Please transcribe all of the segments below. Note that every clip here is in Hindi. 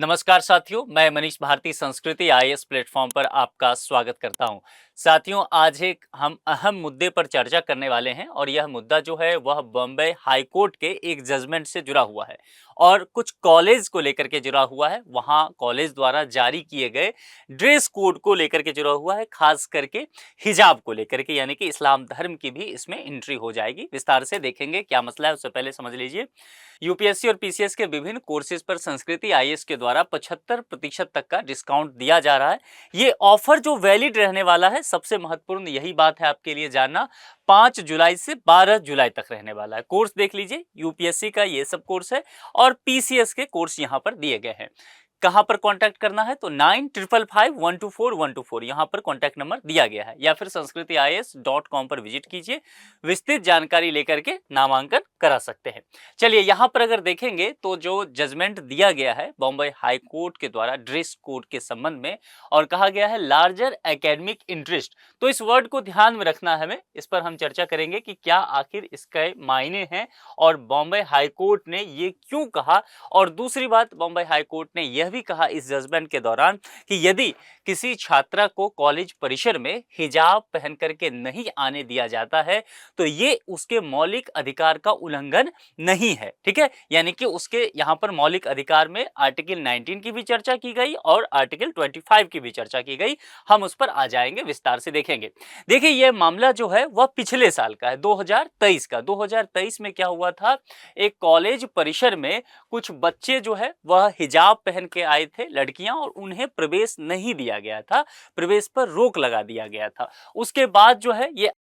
नमस्कार साथियों, मैं मनीष भारती संस्कृति आईएएस प्लेटफॉर्म पर आपका स्वागत करता हूं। साथियों, आज एक हम अहम मुद्दे पर चर्चा करने वाले हैं और यह मुद्दा जो है वह बॉम्बे हाई कोर्ट के एक जजमेंट से जुड़ा हुआ है और कुछ कॉलेज को लेकर के जुड़ा हुआ है। वहां कॉलेज द्वारा जारी किए गए ड्रेस कोड को लेकर के जुड़ा हुआ है, खास करके हिजाब को लेकर के, यानी कि इस्लाम धर्म की भी इसमें एंट्री हो जाएगी। विस्तार से देखेंगे क्या मसला है, उससे पहले समझ लीजिए यूपीएससी और पीसीएस के विभिन्न कोर्सेज पर संस्कृति आईएएस के द्वारा 75% तक का डिस्काउंट दिया जा रहा है। ये ऑफर जो वैलिड रहने वाला है, सबसे महत्वपूर्ण यही बात है आपके लिए जानना, 5 जुलाई से 12 जुलाई तक रहने वाला है। कोर्स देख लीजिए, यूपीएससी का ये सब कोर्स है और पीसीएस के कोर्स यहाँ पर दिए गए हैं। कहां पर कांटेक्ट करना है तो 9555124124 यहां पर कांटेक्ट नंबर दिया गया है, या फिर sanskritIAS.com पर विजिट कीजिए, विस्तृत जानकारी लेकर के नामांकन करा सकते हैं। चलिए यहां पर अगर देखेंगे तो जो जजमेंट दिया गया है बॉम्बे हाई कोर्ट के द्वारा ड्रेस कोड के संबंध में, और कहा गया है लार्जर एकेडमिक इंटरेस्ट, तो इस वर्ड को ध्यान में रखना है हमें। इस पर हम चर्चा करेंगे कि क्या आखिर इसके मायने हैं और बॉम्बे हाई कोर्ट ने ये क्यों कहा। और दूसरी बात, बॉम्बे हाई कोर्ट ने यह भी कहा इस जजमेंट के दौरान कि यदि किसी छात्रा को कॉलेज परिसर में हिजाब पहन करके नहीं आने दिया जाता है तो ये उसके मौलिक अधिकार का उल्लंघन नहीं है। ठीक है, यानी कि उसके यहां पर मौलिक अधिकार में आर्टिकल 19 की भी चर्चा की गई और आर्टिकल 25 की भी चर्चा की गई। हम उस पर आ जाएंगे, विस्तार से देखेंगे। देखिए यह मामला जो है वह पिछले साल का है, 2023 का। 2023 में क्या हुआ था, एक कॉलेज परिसर में कुछ बच्चे जो है वह हिजाब पहन के आए थे, लड़कियां, और उन्हें प्रवेश नहीं दिया गया था, प्रवेश पर रोक लगा दिया गया था। उसके बाद जो है ये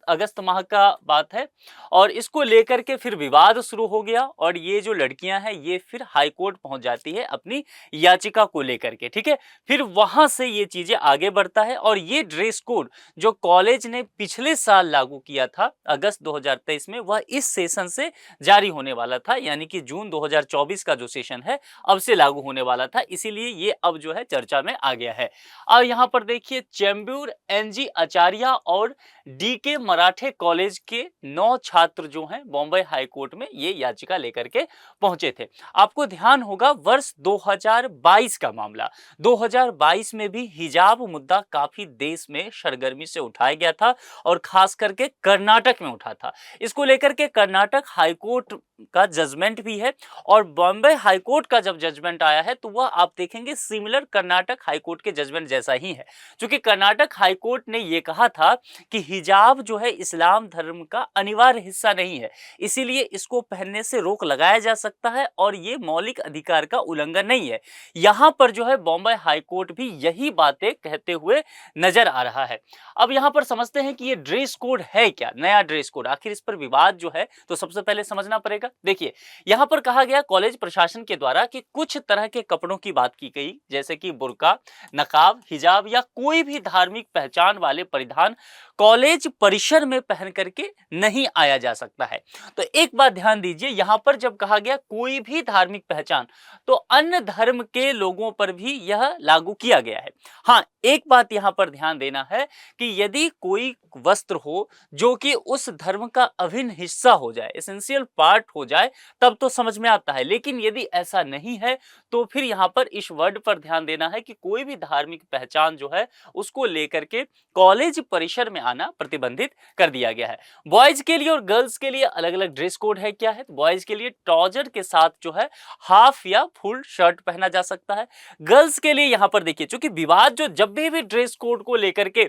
अगस्त माह का बात है और इसको लेकर के फिर विवाद शुरू हो गया और ये जो लड़कियां हैं ये फिर हाई कोर्ट पहुंच जाती है अपनी याचिका को लेकर के। ठीक है, फिर वहां से ये चीजें आगे बढ़ता है और ये ड्रेस कोड जो कॉलेज ने पिछले साल लागू किया था अगस्त 2023 में, वह इस सेशन से जारी होने वाला था, यानी कि जून 2024 का जो सेशन है अब से लागू होने वाला था, इसीलिए ये अब जो है चर्चा में आ गया है। अब यहां पर देखिए, चेंबूर एनजी आचार्य और डीके मराठे कॉलेज के 9 छात्र जो हैं बॉम्बे हाई कोर्ट में ये याचिका लेकर के पहुंचे थे। आपको ध्यान होगा वर्ष 2022 का मामला, 2022 में भी हिजाब मुद्दा काफी देश में सरगर्मी से उठाया गया था और खास करके कर्नाटक में उठा था। इसको लेकर के कर्नाटक हाई कोर्ट का जजमेंट भी है और बॉम्बे हाई कोर्ट का जब जजमेंट आया है तो वह आप देखेंगे सिमिलर कर्नाटक हाई कोर्ट के जजमेंट जैसा ही है, क्योंकि कर्नाटक हाई कोर्ट ने यह कहा था कि हिजाब जो है इस्लाम धर्म का अनिवार्य हिस्सा नहीं है, इसीलिए इसको पहनने से रोक लगाया जा सकता है और ये मौलिक अधिकार का उल्लंघन नहीं है। यहां पर जो है बॉम्बे हाई कोर्ट भी यही बातें कहते हुए नजर आ रहा है। अब यहां पर समझते हैं कि ये ड्रेस कोड है क्या, नया ड्रेस कोड, आखिर इस पर विवाद जो है तो सबसे पहले समझना पड़ेगा। देखिए यहां पर कहा गया कॉलेज प्रशासन के द्वारा कि कुछ तरह के कपड़ों की बात की गई, जैसे कि बुर्का, नकाब, हिजाब या कोई भी धार्मिक पहचान वाले परिधान कॉलेज परिसर में पहन करके नहीं आया जा सकता है। तो एक बात ध्यान दीजिए, यहां पर जब कहा गया कोई भी धार्मिक पहचान, तो अन्य धर्म के लोगों पर भी यह लागू किया गया है। हाँ, एक बात यहां पर ध्यान देना है कि यदि कोई वस्त्र हो जो कि उस धर्म का अभिन्न हिस्सा हो जाए, एसेंशियल पार्ट हो जाए, तब तो समझ में आता है, लेकिन यदि ऐसा नहीं है तो फिर यहां पर इस वर्ड पर ध्यान देना है कि कोई भी धार्मिक पहचान जो है उसको लेकर के कॉलेज परिसर में आना प्रतिबंधित कर दिया गया है। बॉयज के लिए और गर्ल्स के लिए अलग अलग ड्रेस कोड है। क्या है, बॉयज के लिए ट्राउजर के साथ जो है हाफ या फुल शर्ट पहना जा सकता है। गर्ल्स के लिए यहां पर देखिए, चूंकि विवाद जो जब भी ड्रेस कोड को लेकर के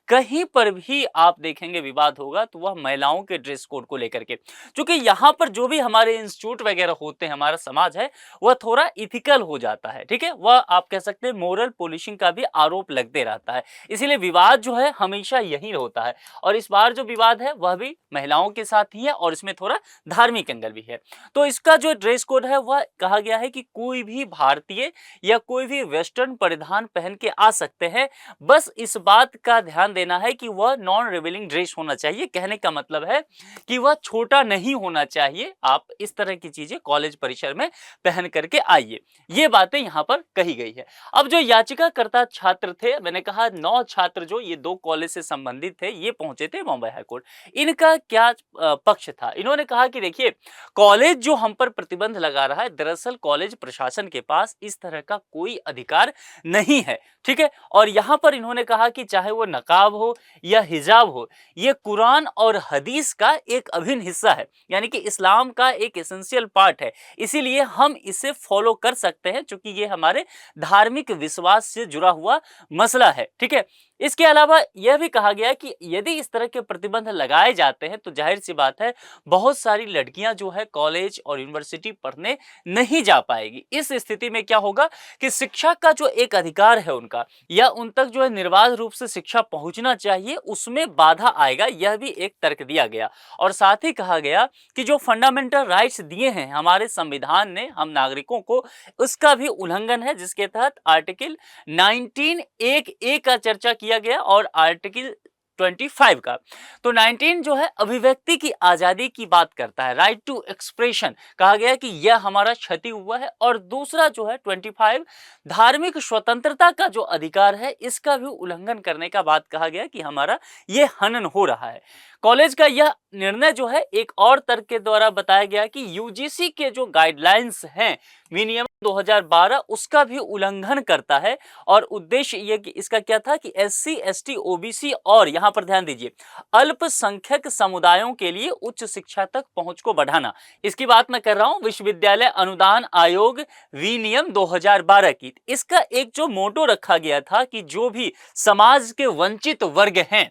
कहीं पर भी आप देखेंगे विवाद होगा तो वह महिलाओं के ड्रेस कोड को लेकर के, क्योंकि यहां पर जो भी हमारे इंस्टीट्यूट वगैरह होते हैं, हमारा समाज है वह थोड़ा इथिकल हो जाता है। ठीक है, वह आप कह सकते हैं मोरल पोलिशिंग का भी आरोप लगते रहता है, इसीलिए विवाद जो है हमेशा यही होता है। और इस बार जो विवाद है वह भी महिलाओं के साथ ही है और इसमें थोड़ा धार्मिक एंगल भी है। तो इसका जो ड्रेस कोड है वह कहा गया है कि कोई भी भारतीय या कोई भी वेस्टर्न परिधान पहन के आ सकते हैं, बस इस बात का ध्यान देना है कि वह नॉन रिवीलिंग ड्रेस होना चाहिए। कहने का मतलब है कि वह छोटा नहीं होना चाहिए। आप इस तरह की चीजें कॉलेज परिसर में पहन करके आइए, ये बातें यहां पर कही गई है। अब जो याचिकाकर्ता छात्र थे, मैंने कहा 9 छात्र जो ये 2 कॉलेज से संबंधित थे, ये पहुंचे थे बॉम्बे हाई कोर्ट, इनका क्या पक्ष था। इन्होंने कहा कि देखिए, कॉलेज जो हम पर प्रतिबंध लगा रहा है, दरअसल कॉलेज प्रशासन के पास इस तरह का कोई अधिकार नहीं है, ठीक है। और यहाँ पर इन्होंने कहा कि चाहे वो नकाब हो या हिजाब हो, ये कुरान और हदीस का एक अभिन्न हिस्सा है, यानी कि इस्लाम का एक एसेंशियल पार्ट है, इसीलिए हम इसे फॉलो कर सकते हैं, क्योंकि ये हमारे धार्मिक विश्वास से जुड़ा हुआ मसला है, ठीक है। इसके अलावा यह भी कहा गया कि यदि इस तरह के प्रतिबंध लगाए जाते हैं तो जाहिर सी बात है, बहुत सारी लड़कियां जो है कॉलेज और यूनिवर्सिटी पढ़ने नहीं जा पाएगी। इस स्थिति में क्या होगा कि शिक्षा का जो एक अधिकार है उनका, या उन तक जो है निर्बाध रूप से शिक्षा पहुंचना चाहिए, उसमें बाधा आएगा। यह भी एक तर्क दिया गया। और साथ ही कहा गया कि जो फंडामेंटल राइट्स दिए हैं हमारे संविधान ने हम नागरिकों को, उसका भी उल्लंघन है, जिसके तहत आर्टिकल 19(1)(a) का चर्चा किया गया और आर्टिकल 25 का। तो 19 जो है अभिव्यक्ति की आजादी की बात करता है, राइट टू एक्सप्रेशन, कहा गया कि यह हमारा क्षति हुआ है। और दूसरा जो है 25 धार्मिक स्वतंत्रता का जो अधिकार है, इसका भी उल्लंघन करने का बात कहा गया कि हमारा ये हनन हो रहा है। कॉलेज का यह निर्णय जो है एक और तर्क के द्वारा बताया गया कि यूजीसी के जो गाइडलाइंस हैं विनियम 2012, उसका भी उल्लंघन करता है। और उद्देश्य ये कि इसका क्या था कि एससी, एसटी, ओबीसी और यहाँ पर ध्यान दीजिए अल्पसंख्यक समुदायों के लिए उच्च शिक्षा तक पहुंच को बढ़ाना। इसकी बात मैं कर रहा हूं विश्वविद्यालय अनुदान आयोग विनियम 2012 की। इसका एक जो मोटो रखा गया था कि जो भी समाज के वंचित वर्ग हैं,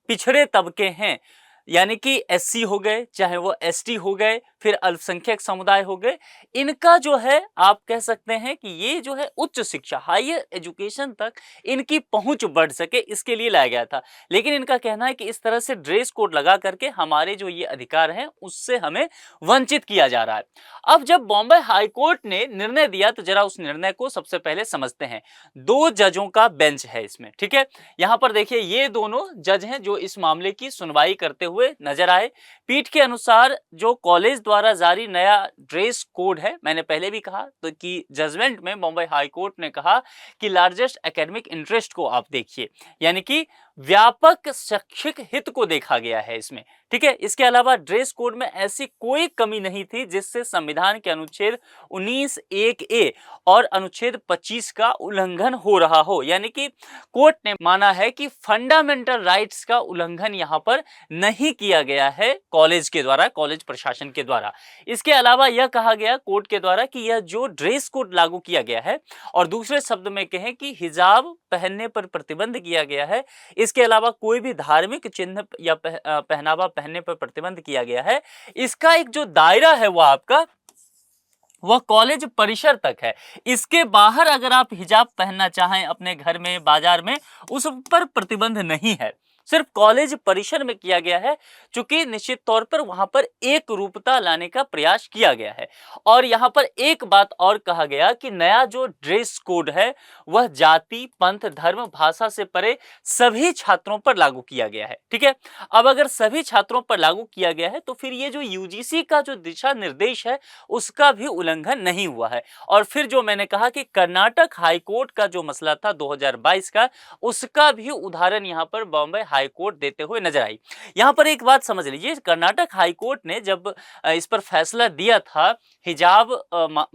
पिछड़े तबके हैं, यानी कि एससी हो गए, चाहे वो एसटी हो गए, फिर अल्पसंख्यक समुदाय हो गए, इनका जो है आप कह सकते हैं कि ये जो है उच्च शिक्षा, हायर एजुकेशन तक इनकी पहुंच बढ़ सके, इसके लिए लाया गया था। लेकिन इनका कहना है कि इस तरह से ड्रेस कोड लगा करके हमारे जो ये अधिकार हैं उससे हमें वंचित किया जा रहा है। अब जब बॉम्बे हाई कोर्ट ने निर्णय दिया तो जरा उस निर्णय को सबसे पहले समझते हैं। 2 जजों का बेंच है इसमें, ठीक है। यहां पर देखिए ये दोनों जज हैं जो इस मामले की सुनवाई करते हुए नजर आए। पीठ के अनुसार जो कॉलेज द्वारा जारी नया ड्रेस कोड है, मैंने पहले भी कहा तो कि जजमेंट में बॉम्बे हाई कोर्ट ने कहा कि लार्जेस्ट एकेडमिक इंटरेस्ट को आप देखिए, यानी कि व्यापक शैक्षिक हित को देखा गया है इसमें, ठीक है। इसके अलावा ड्रेस कोड में ऐसी कोई कमी नहीं थी जिससे संविधान के अनुच्छेद 19(1)(a) और अनुच्छेद 25 का उल्लंघन हो रहा हो, यानी कि कोर्ट ने माना है कि फंडामेंटल राइट्स का उल्लंघन यहां पर नहीं किया गया है कॉलेज के द्वारा, कॉलेज प्रशासन के द्वारा। इसके अलावा यह कहा गया कोर्ट के द्वारा कि यह जो ड्रेस कोड लागू किया गया है, और दूसरे शब्द में कहें कि हिजाब पहनने पर प्रतिबंध किया गया है, इसके अलावा कोई भी धार्मिक चिन्ह या पहनावा पहनने पर प्रतिबंध किया गया है, इसका एक जो दायरा है वो आपका वह कॉलेज परिसर तक है। इसके बाहर अगर आप हिजाब पहनना चाहें अपने घर में, बाजार में, उस पर प्रतिबंध नहीं है, सिर्फ कॉलेज परिसर में किया गया है, क्योंकि निश्चित तौर पर वहां पर एक रूपता लाने का प्रयास किया गया है। और यहां पर एक बात और कहा गया कि नया जो ड्रेस कोड है वह जाति, पंथ, धर्म, भाषा से परे सभी छात्रों पर लागू किया गया है, ठीक है। अब अगर सभी छात्रों पर लागू किया गया है तो फिर ये जो यूजीसी का जो दिशा निर्देश है उसका भी उल्लंघन नहीं हुआ है। और फिर जो मैंने कहा कि कर्नाटक हाई कोर्ट का जो मसला था 2022 का, उसका भी उदाहरण यहाँ पर बॉम्बे हाई कोर्ट देते हुए नजर आई। यहाँ पर एक बात समझ लीजिए, कर्नाटक हाई कोर्ट ने जब इस पर फैसला दिया था हिजाब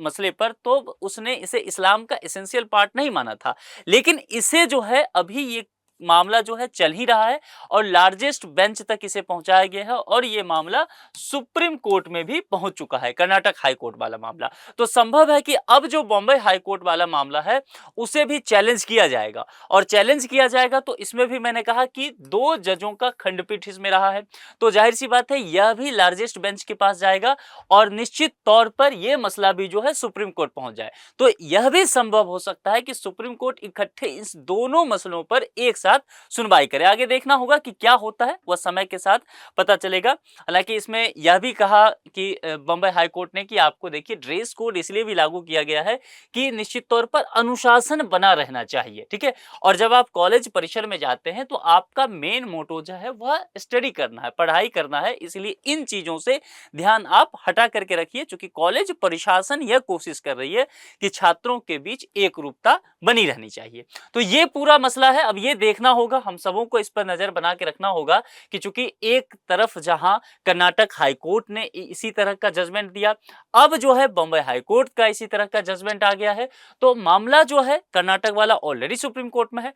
मसले पर, तो उसने इसे इस्लाम का एसेंशियल पार्ट नहीं माना था, लेकिन इसे जो है अभी ये मामला जो है चल ही रहा है और लार्जेस्ट बेंच तक इसे पहुंचाया गया है और ये मामला सुप्रीम कोर्ट में भी पहुंच चुका है, कर्नाटक हाई कोर्ट वाला मामला। तो संभव है कि अब जो बॉम्बे हाई कोर्ट वाला मामला है उसे भी चैलेंज किया जाएगा, और चैलेंज किया जाएगा तो इसमें भी मैंने कहा कि 2 जजों का खंडपीठ इसमें रहा है, तो जाहिर सी बात है यह भी लार्जेस्ट बेंच के पास जाएगा और निश्चित तौर पर यह मसला भी जो है सुप्रीम कोर्ट पहुंच जाए। तो यह भी संभव हो सकता है कि सुप्रीम कोर्ट इकट्ठे इस दोनों मसलों पर एक साथ सुनवाई करे। आगे देखना होगा कि क्या होता है, वह समय के साथ पता चलेगा। हालांकि इसमें यह भी कहा कि बॉम्बे हाई कोर्ट ने कि आपको देखिए ड्रेस कोड इसलिए भी लागू किया गया है कि निश्चित तौर पर अनुशासन बना रहना चाहिए, ठीक है। और जब आप कॉलेज परिसर में जाते हैं तो आपका मेन मोटो जो है वह स्टडी करना है, पढ़ाई करना है, इसलिए इन चीजों से ध्यान आप हटा करके रखिए, क्योंकि कॉलेज प्रशासन यह कोशिश कर रही है कि छात्रों के बीच एक रूपता बनी रहनी चाहिए। तो ये पूरा मसला है। अब ये देखना देखना होगा, हम सबों को इस पर नजर बना के रखना होगा कि चूंकि एक तरफ जहां कर्नाटक हाई कोर्ट ने इसी तरह का जजमेंट दिया, अब जो है बॉम्बे हाई कोर्ट का इसी तरह का जजमेंट आ गया है, तो मामला जो है कर्नाटक वाला ऑलरेडी सुप्रीम कोर्ट में है।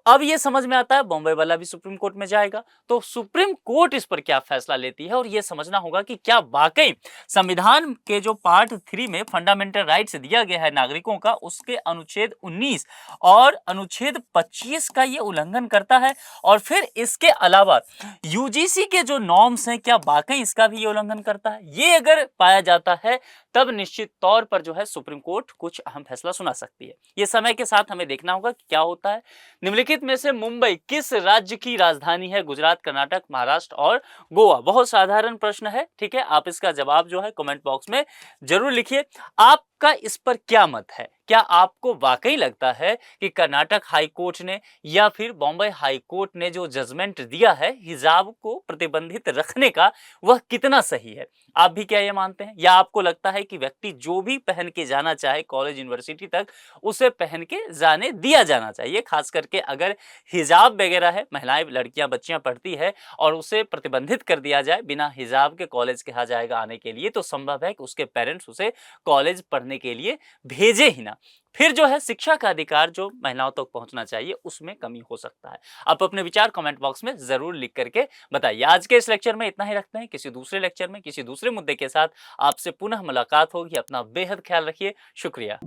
अब ये समझ में आता है बॉम्बे वाला भी सुप्रीम कोर्ट में जाएगा, तो सुप्रीम कोर्ट इस पर क्या फैसला लेती है, और ये समझना होगा कि क्या वाकई संविधान के जो पार्ट 3 में फंडामेंटल राइट्स दिया गया है नागरिकों का, उसके अनुच्छेद 19 और अनुच्छेद 25 का ये उल्लंघन करता है, और फिर इसके अलावा यूजीसी के जो नॉर्म्स हैं क्या वाकई इसका भी ये उल्लंघन करता है। ये अगर पाया जाता है तब निश्चित तौर पर जो है सुप्रीम कोर्ट कुछ अहम फैसला सुना सकती है। ये समय के साथ हमें देखना होगा कि क्या होता है। निम्नलिखित में से मुंबई किस राज्य की राजधानी है? गुजरात, कर्नाटक, महाराष्ट्र और गोवा। बहुत साधारण प्रश्न है, ठीक है। आप इसका जवाब जो है कमेंट बॉक्स में जरूर लिखिए। आपका इस पर क्या मत है? क्या आपको वाकई लगता है कि कर्नाटक हाई कोर्ट ने या फिर बॉम्बे हाई कोर्ट ने जो जजमेंट दिया है हिजाब को प्रतिबंधित रखने का, वह कितना सही है? आप भी क्या ये मानते हैं, या आपको लगता है कि व्यक्ति जो भी पहन के जाना चाहे कॉलेज यूनिवर्सिटी तक, उसे पहन के जाने दिया जाना चाहिए? खास करके अगर हिजाब वगैरह है, महिलाएं, लड़कियां, बच्चियां पढ़ती है और उसे प्रतिबंधित कर दिया जाए बिना हिजाब के कॉलेज कहा जाएगा आने के लिए, तो संभव है कि उसके पेरेंट्स उसे कॉलेज पढ़ने के लिए भेजे ही ना। फिर जो है शिक्षा का अधिकार जो महिलाओं तक पहुंचना चाहिए उसमें कमी हो सकता है। आप अपने विचार कमेंट बॉक्स में जरूर लिख करके बताइए। आज के इस लेक्चर में इतना ही रखते हैं। किसी दूसरे लेक्चर में किसी दूसरे मुद्दे के साथ आपसे पुनः मुलाकात होगी। अपना बेहद ख्याल रखिए। शुक्रिया।